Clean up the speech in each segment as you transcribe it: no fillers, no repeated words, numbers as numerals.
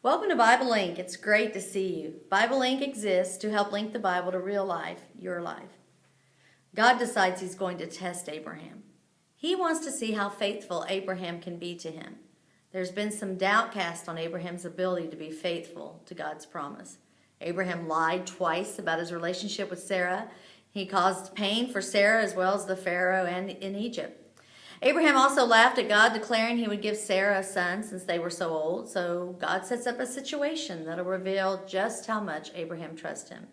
Welcome to BibleLink. It's great to see you. BibleLink exists to help link the Bible to real life, your life. God decides he's going to test Abraham. He wants to see how faithful Abraham can be to him. There's been some doubt cast on Abraham's ability to be faithful to God's promise. Abraham lied twice about his relationship with Sarah. He caused pain for Sarah as well as the Pharaoh and in Egypt. Abraham also laughed at God, declaring he would give Sarah a son since they were so old. So God sets up a situation that'll reveal just how much Abraham trusts him.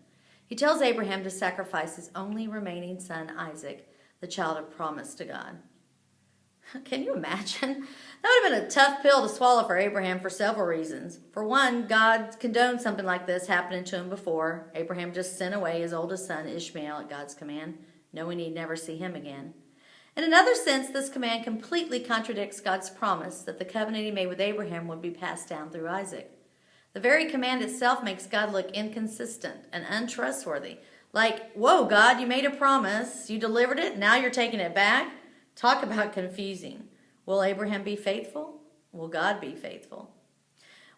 He tells Abraham to sacrifice his only remaining son, Isaac, the child of promise to God. Can you imagine? That would have been a tough pill to swallow for Abraham for several reasons. For one, God condoned something like this happening to him before. Abraham just sent away his oldest son, Ishmael, at God's command, knowing he'd never see him again. In another sense, this command completely contradicts God's promise that the covenant he made with Abraham would be passed down through Isaac. The very command itself makes God look inconsistent and untrustworthy. Like, whoa, God, you made a promise, you delivered it, now you're taking it back? Talk about confusing. Will Abraham be faithful? Will God be faithful?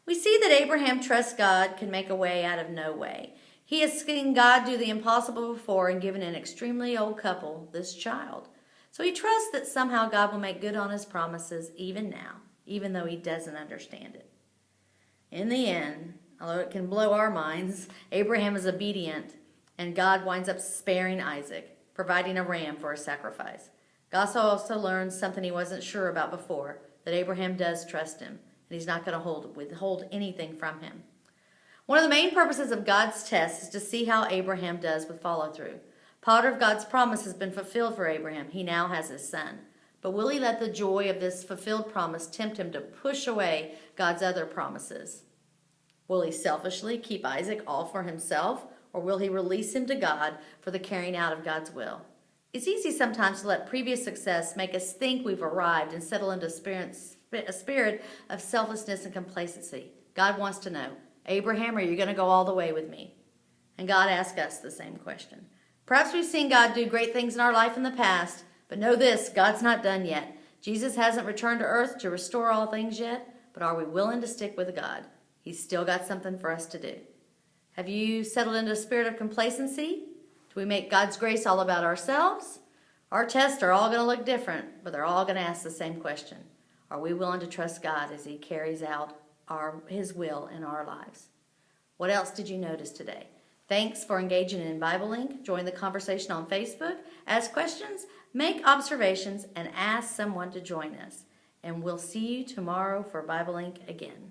We see that Abraham trusts God can make a way out of no way. He has seen God do the impossible before and given an extremely old couple this child. So he trusts that somehow God will make good on his promises even now, even though he doesn't understand it. In the end, although it can blow our minds, Abraham is obedient, and God winds up sparing Isaac, providing a ram for a sacrifice. God also learns something he wasn't sure about before, that Abraham does trust him, and he's not going to withhold anything from him. One of the main purposes of God's test is to see how Abraham does with follow-through. Part of God's promise has been fulfilled for Abraham. He now has his son. But will he let the joy of this fulfilled promise tempt him to push away God's other promises? Will he selfishly keep Isaac all for himself, or will he release him to God for the carrying out of God's will? It's easy sometimes to let previous success make us think we've arrived and settle into a spirit of selflessness and complacency. God wants to know, Abraham, are you going to go all the way with me? And God asks us the same question. Perhaps we've seen God do great things in our life in the past, but know this, God's not done yet. Jesus hasn't returned to earth to restore all things yet, but are we willing to stick with God? He's still got something for us to do. Have you settled into a spirit of complacency? Do we make God's grace all about ourselves? Our tests are all going to look different, but they're all going to ask the same question. Are we willing to trust God as he carries out his will in our lives? What else did you notice today? Thanks for engaging in BibleLink. Join the conversation on Facebook. Ask questions, make observations, and ask someone to join us. And we'll see you tomorrow for BibleLink again.